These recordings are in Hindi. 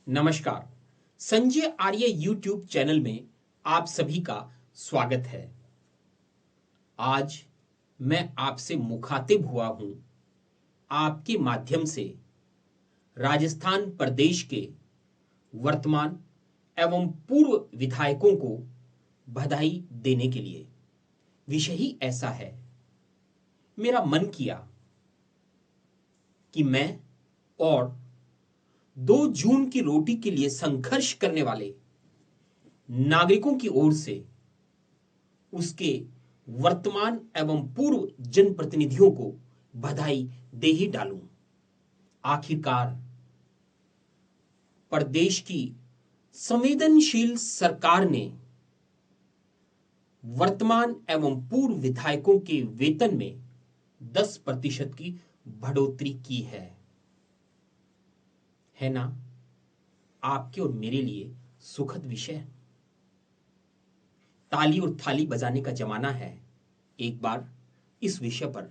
नमस्कार। संजय आर्य यूट्यूब चैनल में आप सभी का स्वागत है। आज मैं आपसे मुखातिब हुआ हूं आपके माध्यम से राजस्थान प्रदेश के वर्तमान एवं पूर्व विधायकों को बधाई देने के लिए। विषय ही ऐसा है। मेरा मन किया कि मैं और 2 जून की रोटी के लिए संघर्ष करने वाले नागरिकों की ओर से उसके वर्तमान एवं पूर्व जनप्रतिनिधियों को बधाई दे ही डालूं। आखिरकार प्रदेश की संवेदनशील सरकार ने वर्तमान एवं पूर्व विधायकों के वेतन में 10% की बढ़ोतरी की है ना? आपके और मेरे लिए सुखद विषय। ताली और थाली बजाने का जमाना है। एक बार इस विषय पर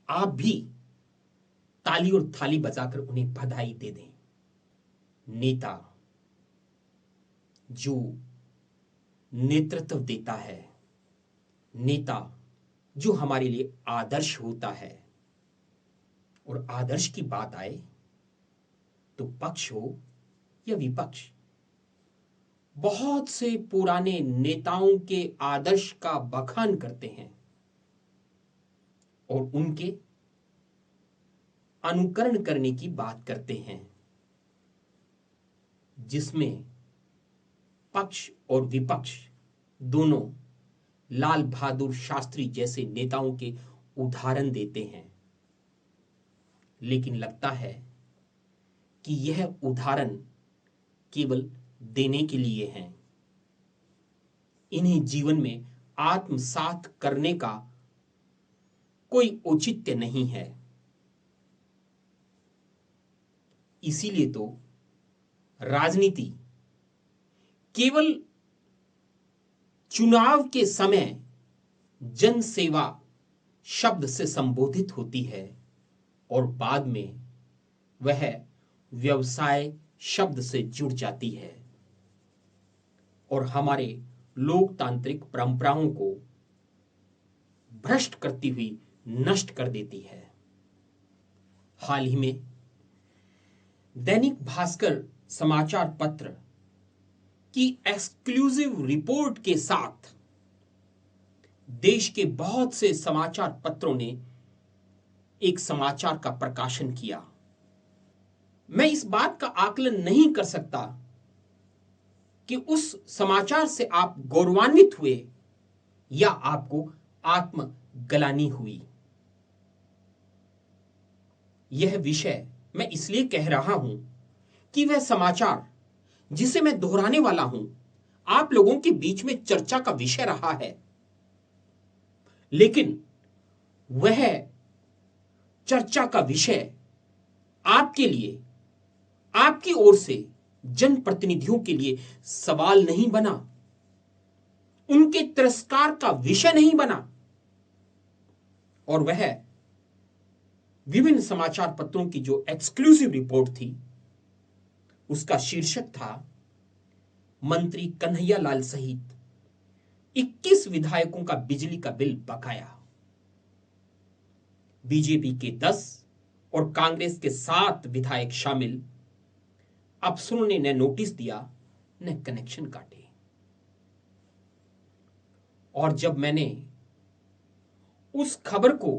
आप भी ताली और थाली बजाकर उन्हें बधाई दे दें। नेता जो नेतृत्व देता है, नेता जो हमारे लिए आदर्श होता है, और आदर्श की बात आए तो पक्ष हो या विपक्ष, बहुत से पुराने नेताओं के आदर्श का बखान करते हैं और उनके अनुकरण करने की बात करते हैं, जिसमें पक्ष और विपक्ष दोनों लाल बहादुर शास्त्री जैसे नेताओं के उदाहरण देते हैं। लेकिन लगता है कि यह उदाहरण केवल देने के लिए हैं। इन्हें जीवन में आत्मसात करने का कोई औचित्य नहीं है। इसीलिए तो राजनीति केवल चुनाव के समय जन सेवा शब्द से संबोधित होती है और बाद में वह व्यवसाय शब्द से जुड़ जाती है और हमारे लोकतांत्रिक परंपराओं को भ्रष्ट करती हुई नष्ट कर देती है। हाल ही में दैनिक भास्कर समाचार पत्र की एक्सक्लूसिव रिपोर्ट के साथ देश के बहुत से समाचार पत्रों ने एक समाचार का प्रकाशन किया। मैं इस बात का आकलन नहीं कर सकता कि उस समाचार से आप गौरवान्वित हुए या आपको आत्मग्लानि हुई। यह विषय मैं इसलिए कह रहा हूं कि वह समाचार जिसे मैं दोहराने वाला हूं आप लोगों के बीच में चर्चा का विषय रहा है, लेकिन वह चर्चा का विषय आपके लिए, आपकी ओर से जनप्रतिनिधियों के लिए सवाल नहीं बना, उनके तिरस्कार का विषय नहीं बना। और वह विभिन्न समाचार पत्रों की जो एक्सक्लूसिव रिपोर्ट थी उसका शीर्षक था मंत्री कन्हैया लाल सहित 21 विधायकों का बिजली का बिल बकाया। बीजेपी के 10 और कांग्रेस के 7 विधायक शामिल। अफसरों ने न नोटिस दिया न कनेक्शन काटे। और जब मैंने उस खबर को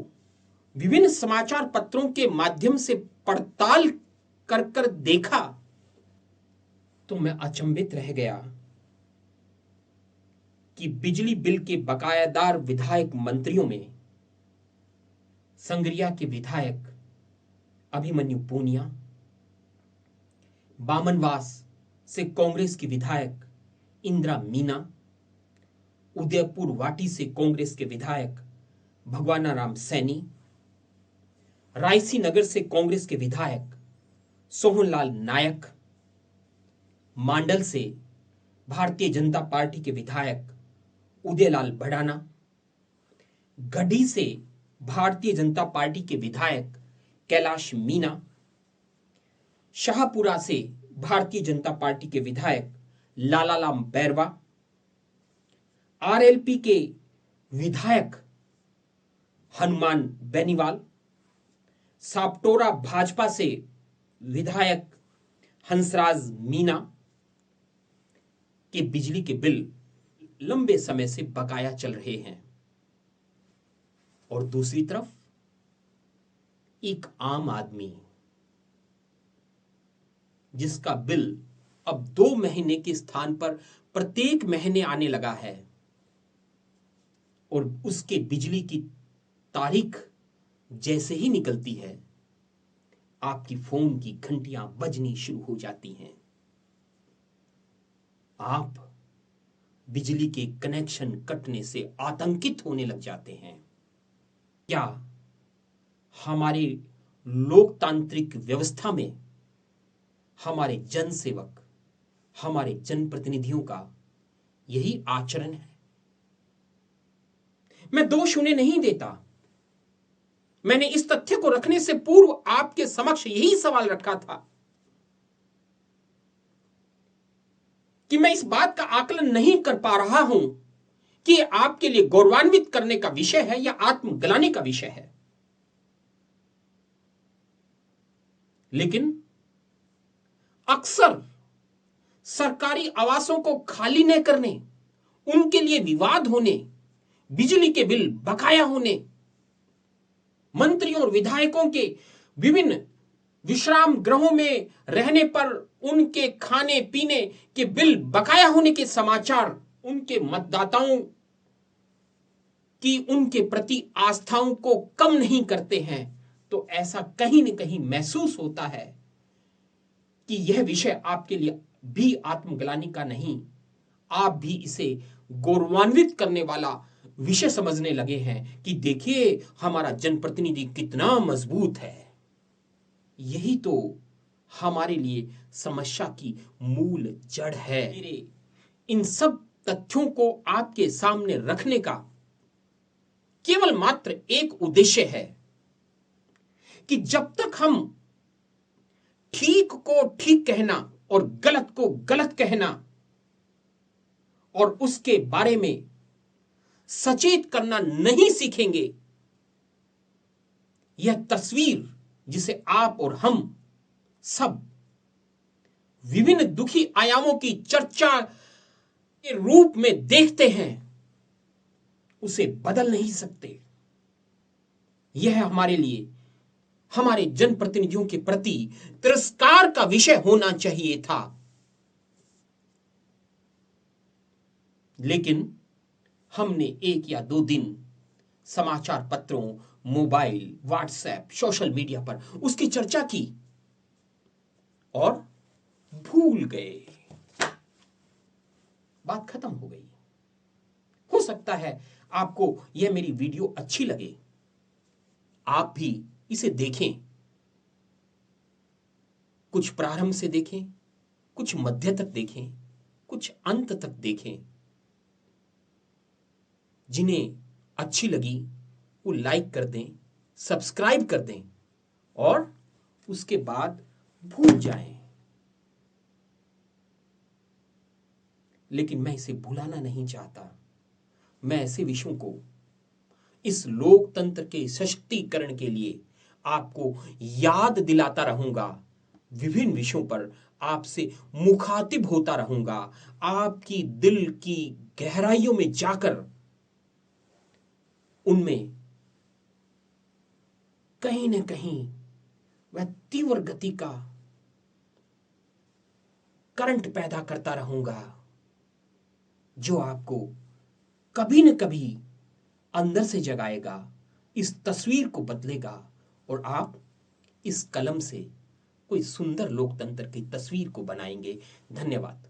विभिन्न समाचार पत्रों के माध्यम से पड़ताल कर देखा तो मैं अचंभित रह गया कि बिजली बिल के बकायादार विधायक मंत्रियों में संगरिया के विधायक अभिमन्यु पूनिया, बामनवास से कांग्रेस की विधायक इंदिरा मीना, उदयपुर वाटी से कांग्रेस के विधायक भगवाना राम सैनी, रायसी नगर से कांग्रेस के विधायक सोहनलाल नायक, मांडल से भारतीय जनता पार्टी के विधायक उदयलाल भड़ाना, गढ़ी से भारतीय जनता पार्टी के विधायक कैलाश मीना, शाहपुरा से भारतीय जनता पार्टी के विधायक लालाराम बैरवा, आरएलपी के विधायक हनुमान बेनीवाल, सापटोरा भाजपा से विधायक हंसराज मीना के बिजली के बिल लंबे समय से बकाया चल रहे हैं। और दूसरी तरफ एक आम आदमी जिसका बिल अब 2 महीने के स्थान पर प्रत्येक महीने आने लगा है और उसके बिजली की तारीख जैसे ही निकलती है, आपकी फोन की घंटियां बजनी शुरू हो जाती हैं। आप बिजली के कनेक्शन कटने से आतंकित होने लग जाते हैं। क्या हमारे लोकतांत्रिक व्यवस्था में हमारे जनसेवक, हमारे जनप्रतिनिधियों का यही आचरण है? मैं दोष उन्हें नहीं देता। मैंने इस तथ्य को रखने से पूर्व आपके समक्ष यही सवाल रखा था कि मैं इस बात का आकलन नहीं कर पा रहा हूं कि आपके लिए गौरवान्वित करने का विषय है या आत्मग्लानि का विषय है। लेकिन अक्सर सरकारी आवासों को खाली न करने, उनके लिए विवाद होने, बिजली के बिल बकाया होने, मंत्रियों और विधायकों के विभिन्न विश्राम गृहों में रहने पर उनके खाने पीने के बिल बकाया होने के समाचार उनके मतदाताओं की उनके प्रति आस्थाओं को कम नहीं करते हैं, तो ऐसा कहीं न कहीं महसूस होता है कि यह विषय आपके लिए भी आत्मग्लानि का नहीं, आप भी इसे गौरवान्वित करने वाला विषय समझने लगे हैं कि देखिए हमारा जनप्रतिनिधि कितना मजबूत है। यही तो हमारे लिए समस्या की मूल जड़ है। मेरे इन सब तथ्यों को आपके सामने रखने का केवल मात्र एक उद्देश्य है कि जब तक हम ठीक को ठीक कहना और गलत को गलत कहना और उसके बारे में सचेत करना नहीं सीखेंगे, यह तस्वीर जिसे आप और हम सब विभिन्न दुखी आयामों की चर्चा के रूप में देखते हैं, उसे बदल नहीं सकते। यह हमारे लिए, हमारे जनप्रतिनिधियों के प्रति तिरस्कार का विषय होना चाहिए था। लेकिन हमने 1 या 2 दिन समाचार पत्रों, मोबाइल, व्हाट्सएप, सोशल मीडिया पर उसकी चर्चा की और भूल गए, बात खत्म हो गई। हो सकता है आपको यह मेरी वीडियो अच्छी लगे, आप भी इसे देखें, कुछ प्रारंभ से देखें, कुछ मध्य तक देखें, कुछ अंत तक देखें। जिन्हें अच्छी लगी वो लाइक कर दें, सब्सक्राइब कर दें और उसके बाद भूल जाएं। लेकिन मैं इसे भुलाना नहीं चाहता। मैं ऐसे विषयों को इस लोकतंत्र के सशक्तिकरण के लिए आपको याद दिलाता रहूंगा। विभिन्न विषयों पर आपसे मुखातिब होता रहूंगा, आपकी दिल की गहराइयों में जाकर उनमें कहीं न कहीं वह तीव्र गति का करंट पैदा करता रहूंगा जो आपको कभी न कभी अंदर से जगाएगा, इस तस्वीर को बदलेगा और आप इस कलम से कोई सुंदर लोकतंत्र की तस्वीर को बनाएंगे। धन्यवाद।